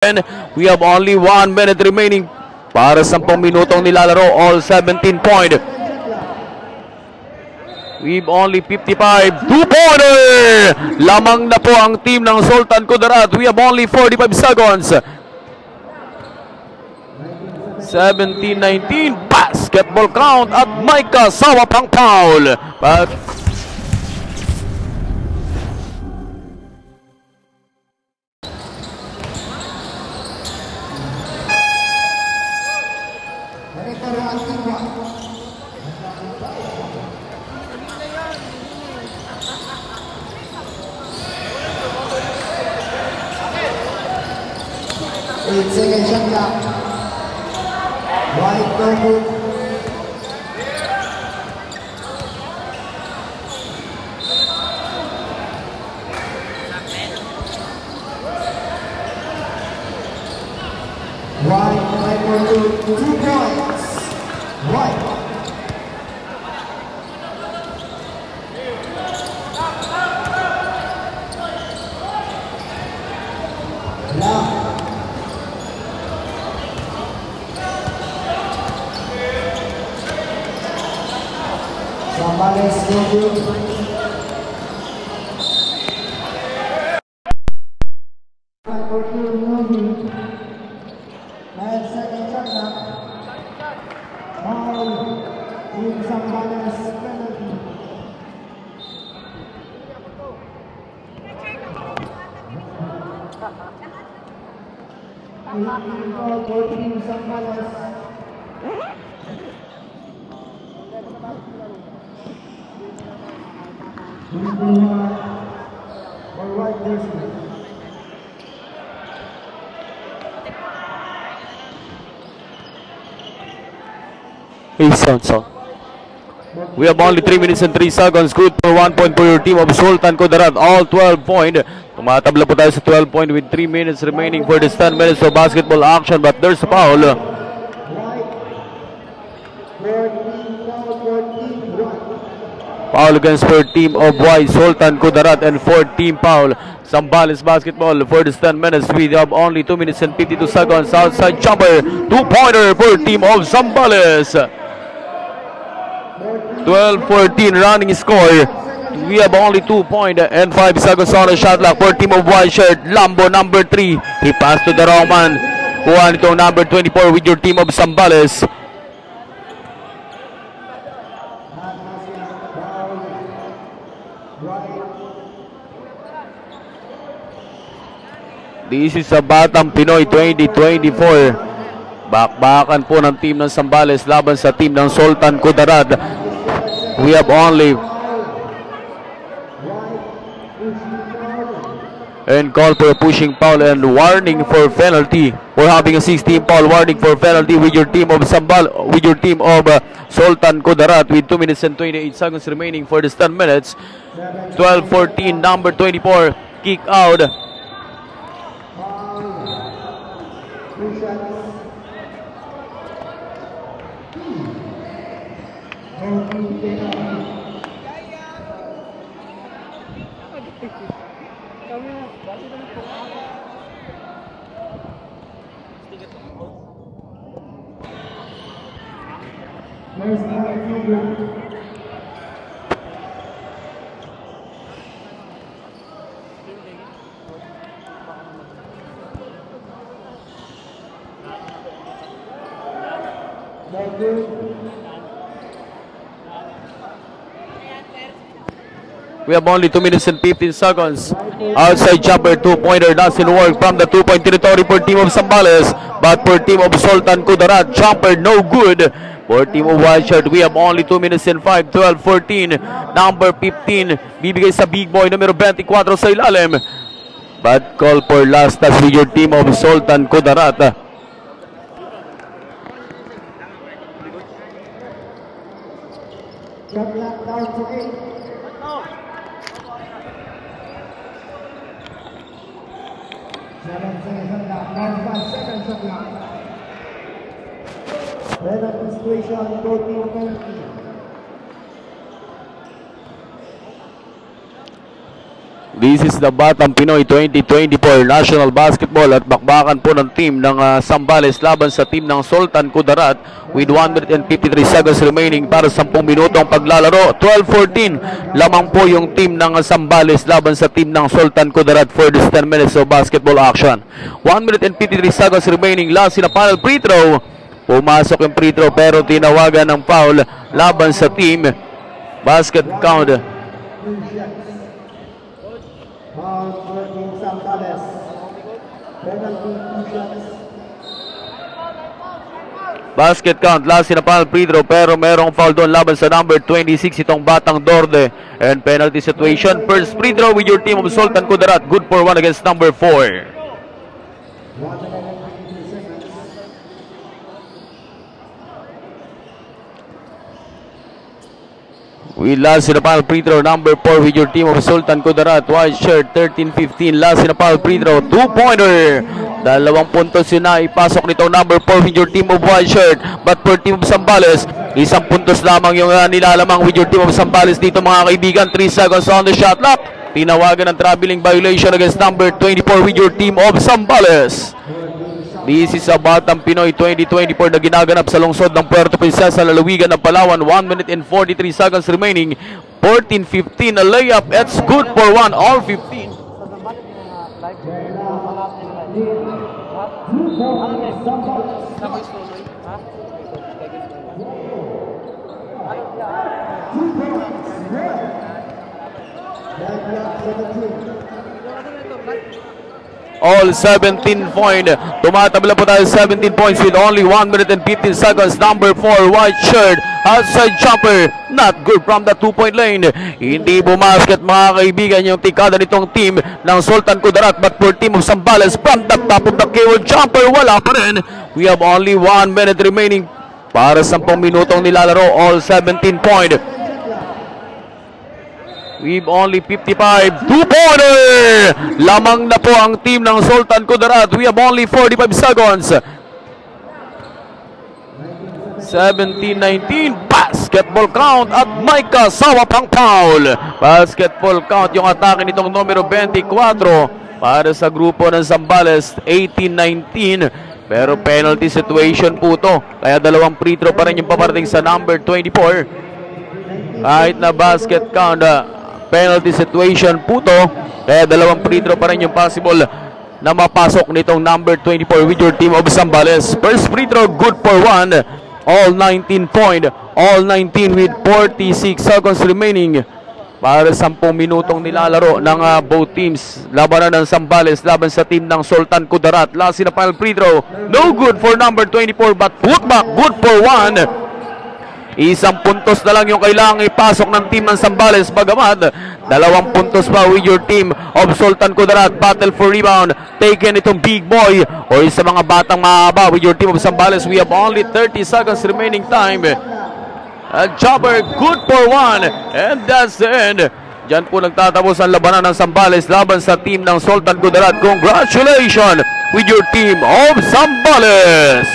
We have only 1 minute remaining para 10 minutong nilalaro, all 17 point. We've only 55, 2-pointer! Lamang na po ang team ng Sultan Kudarat. We have only 45 seconds. 17-19, basketball count at Micah Sawa pang foul. Second shot clock. White no good. White 2 points. White. Zambales no good. And second shot clock. Foul in Zambales penalty. Foul for Team Zambales. For white jersey. Hey, sound. We have only 3 minutes and 3 seconds. Good for 1 point for your team of Sultan Kudarat. All 12 point. Tumatabla po tayo sa 12 point with 3 minutes remaining for this 10 minutes of basketball action. But there's a foul. Foul against for team of White Sultan Kudarat and for team foul. Zambales basketball for this 10 minutes. We have only 2 minutes and 52 seconds. Outside jumper, 2-pointer for team of Zambales. 12-14 running score. We have only 2 point and 5 seconds on the shot clock for team of White shirt. Lambo number 3. He passed to the wrong man. Kuha nito number 24 with your team of Zambales. This is a Batang Pinoy 2024. Bakbakan po ng team ng Zambales laban sa team ng Sultan Kudarat. We have only and call for a pushing foul and warning for penalty. We're having a 16 foul warning for penalty with your team of Sultan Kudarat with 2 minutes and 28 seconds remaining for this 10 minutes. 12-14, number 24 kick out. We have only 2 minutes and 15 seconds. Outside jumper, 2-pointer doesn't work from the 2-point territory for team of Zambales. But for team of Sultan Kudarat, jumper no good. For team of White shirt, we have only 2 minutes and 5, 12-14. Number 15, bibigay sa big boy, numero 24 sa ilalim. Bad call for last touch with your team of Sultan Kudarat. Shot clock down to 8. Second shot clock. Penalty situation, total penalty. This is the Batang Pinoy 2024 National Basketball at bakbakan po ng team ng Zambales laban sa team ng Sultan Kudarat with 1 minute and 53 seconds remaining para 10 minutong paglalaro. 12-14 lamang po yung team ng Zambales laban sa team ng Sultan Kudarat for this 10 minutes of basketball action. 1 minute and 53 seconds remaining. Last in a final free throw. Pumasok yung free throw pero tinawagan ng foul laban sa team. Basket count. Basket count, last in a final free throw pero merong foul doon laban sa number 26 itong Batang Dorde. And penalty situation. First free throw with your team of Sultan Kudarat. Good for 1 against number 4. We last in a final free throw, number 4 with your team of Sultan Kudarat. White shirt, 13-15. Last in a final free throw, 2-pointer. 2 puntos yun na ipasok nito, number 4 with your team of white shirt. But for team of Zambales, 1 puntos lamang yung nilalamang with your team of Zambales dito mga kaibigan. 3 seconds on the shot clock. Tinawagan ng traveling violation against number 24 with your team of Zambales. This is a Batang Pinoy 2024 na ginaganap sa lungsod ng Puerto Princesa, lalawigan ng Palawan. 1 minute and 43 seconds remaining. 14-15, a layup. It's good for 1, all 15. All 17 point. Tumatabla po tayo 17 points with only 1 minute and 15 seconds. Number 4, white shirt. Outside jumper. Not good from the 2-point lane. Hindi bumasket mga kaibigan yung tikada nitong team ng Sultan Kudarat. But for team of Zambales from the top of the keyword jumper, wala pa rin. We have only 1 minute remaining para 10 minutong nilalaro. All 17 point. We've only 55. 2-pointer! Lamang na po ang team ng Sultan Kudarat. We have only 45 seconds. 17-19. Basketball count at Micah Sawapang foul. Basketball count yung atake nitong numero 24 para sa grupo ng Zambales. 18-19. Pero penalty situation po to. Kaya 2 free throw pa rin yung paparating sa number 24. Kahit na basket count, penalty situation po to. Kaya 2 free throw pa rin yung possible na mapasok nitong number 24 with your team of Zambales. First free throw, good for 1. All 19 point. All 19 with 46 seconds remaining para 10 minutong nilalaro ng both teams. Labanan ng Zambales laban sa team ng Sultan Kudarat. Last in the final free throw, no good for number 24 but put back, good for 1. 1 puntos na lang yung kailangang ipasok ng team ng Zambales. Bagamat 2 puntos pa with your team of Sultan Kudarat. Battle for rebound taken itong big boy o sa mga batang mahaba with your team of Zambales. We have only 30 seconds remaining time. A jumper, good for 1. And that's the end. Diyan po nagtatapos ang labanan ng Zambales laban sa team ng Sultan Kudarat. Congratulations with your team of Zambales.